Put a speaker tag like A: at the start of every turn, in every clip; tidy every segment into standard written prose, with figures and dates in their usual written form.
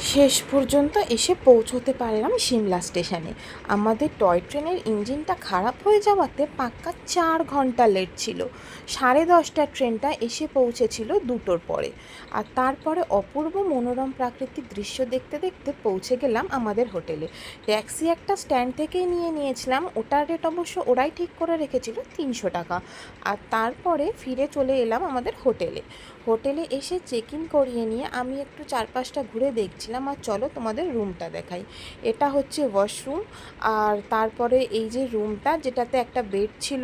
A: শেষ পর্যন্ত এসে পৌঁছতে পারলাম সিমলা স্টেশনে। আমাদের টয় ট্রেনের ইঞ্জিনটা খারাপ হয়ে যাওয়াতে পাক্কা 4 ঘন্টা লেট ছিল। 10:30টার ট্রেনটা এসে পৌঁছেছিল 2টোর পরে। আর তারপরে অপূর্ব মনোরম প্রাকৃতিক দৃশ্য দেখতে দেখতে পৌঁছে গেলাম আমাদের হোটেলে। ট্যাক্সি একটা স্ট্যান্ড থেকেই নিয়েছিলাম, ওটার রেট অবশ্য ওরাই ঠিক করে রেখেছিল 300 টাকা। আর তারপরে ফিরে চলে এলাম আমাদের হোটেলে এসে চেক ইন করিয়ে নিয়ে আমি একটু চারপাশটা ঘুরে দেখছিলাম। আর চলো তোমাদের রুমটা দেখাই। এটা হচ্ছে ওয়াশরুম। আর তারপরে এই যে রুমটা, যেটাতে একটা বেড ছিল,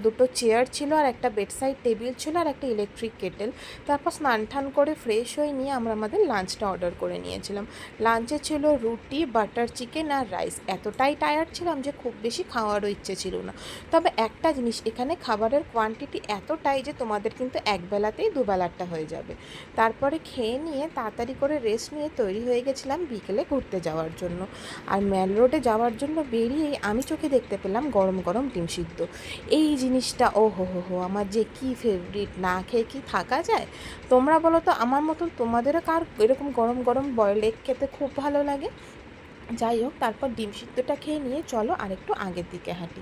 A: দুটো চেয়ার ছিল, আর একটা বেডসাইড টেবিল ছিল, আর একটা ইলেকট্রিক কেটেল। তারপর স্নান টান করে ফ্রেশ হয়ে নিয়ে আমরা আমাদের লাঞ্চটা অর্ডার করে নিয়েছিলাম। লাঞ্চে ছিল রুটি, বাটার চিকেন আর রাইস। এতটাই টায়ার্ড ছিলাম যে খুব বেশি খাওয়ারও ইচ্ছে ছিল না। তবে একটা জিনিস, এখানে খাবারের কোয়ান্টিটি এতটাই যে তোমাদের কিন্তু একবেলাতেই দুবেলাটা হয়ে যাবে। তারপরে খেয়ে নিয়ে তাড়াতাড়ি করে রেস্ট নিয়ে তৈরি হয়ে গেছিলাম বিকেলে ঘুরতে যাওয়ার জন্য। আর ম্যাল রোডে যাওয়ার জন্য বেরিয়েই আমি চোখে দেখতে পেলাম গরম গরম ডিম সিদ্ধ। এই জিনিসটা ও হো আমার যে কি ফেভারিট, না খেয়ে কি থাকা যায়? তোমরা বলো তো, আমার মতন তোমাদেরও কার এরকম গরম গরম বয়েল এগ খেতে খুব ভালো লাগে? যাই হোক, তারপর ডিম সিদ্ধটা খেয়ে নিয়ে চলো আরেকটু আগের দিকে হাঁটি।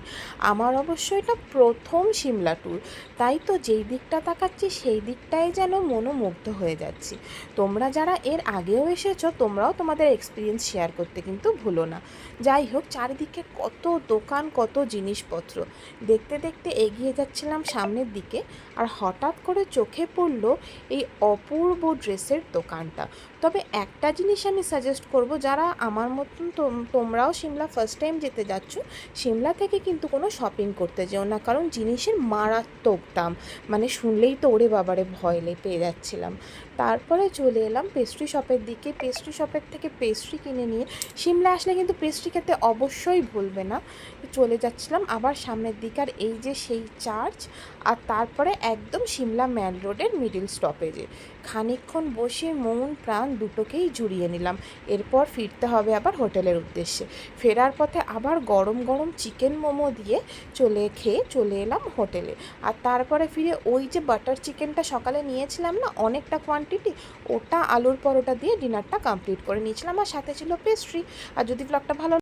A: আমার অবশ্য এটা প্রথম সিমলা ট্যুর, তাই তো যেই দিকটা তাকাচ্ছি সেই দিকটাই যেন মনোমুগ্ধ হয়ে যাচ্ছি। তোমরা যারা এর আগেও এসেছো, তোমরাও তোমাদের এক্সপিরিয়েন্স শেয়ার করতে কিন্তু ভুলো না। যাই হোক, চারিদিকে কত দোকান, কত জিনিসপত্র। দেখতে দেখতে এগিয়ে যাচ্ছিলাম সামনের দিকে, আর হঠাৎ করে চোখে পড়লো এই অপূর্ব ড্রেসের দোকানটা। তবে একটা জিনিস আমি সাজেস্ট করব, যারা আমার মতন তোমরাও সিমলা ফার্স্ট টাইম যেতে যাচ্ছ, সিমলা থেকে কিন্তু কোনো শপিং করতে যেও না, কারণ জিনিসের মারাত্মক দাম। মানে শুনলেই তো ওরে বাবারে ভয় পেয়ে যাচ্ছিলাম। তারপরে চলে এলাম পেস্ট্রি শপের দিকে। পেস্ট্রি শপের থেকে পেস্ট্রি কিনে নিয়ে, সিমলা আসলে কিন্তু পেস্ট্রি খেতে অবশ্যই ভুলবে না। চলে যাচ্ছিলাম আবার সামনের দিকে। আর এই যে সেই চার্চ, আর তারপরে একদম সিমলা ম্যাল রোডের মিডিল স্টপেজে খানিকক্ষণ বসে মন প্রাণ দুটোকেই জুড়িয়ে নিলাম। এরপর ফিরতে হবে আবার হোটেলের উদ্দেশ্যে। ফেরার পথে আবার গরম গরম চিকেন মোমো দিয়ে খেয়ে চলে এলাম হোটেলে। আর তারপরে ফিরে ওই যে বাটার চিকেনটা সকালে নিয়েছিলাম না অনেকটা কোয়ান্টিটি, ওটা আলুর পরোটা দিয়ে ডিনারটা কমপ্লিট করে নিয়েছিলাম। আর সাথে ছিল পেস্ট্রি। আর যদি ব্লগটা ভালো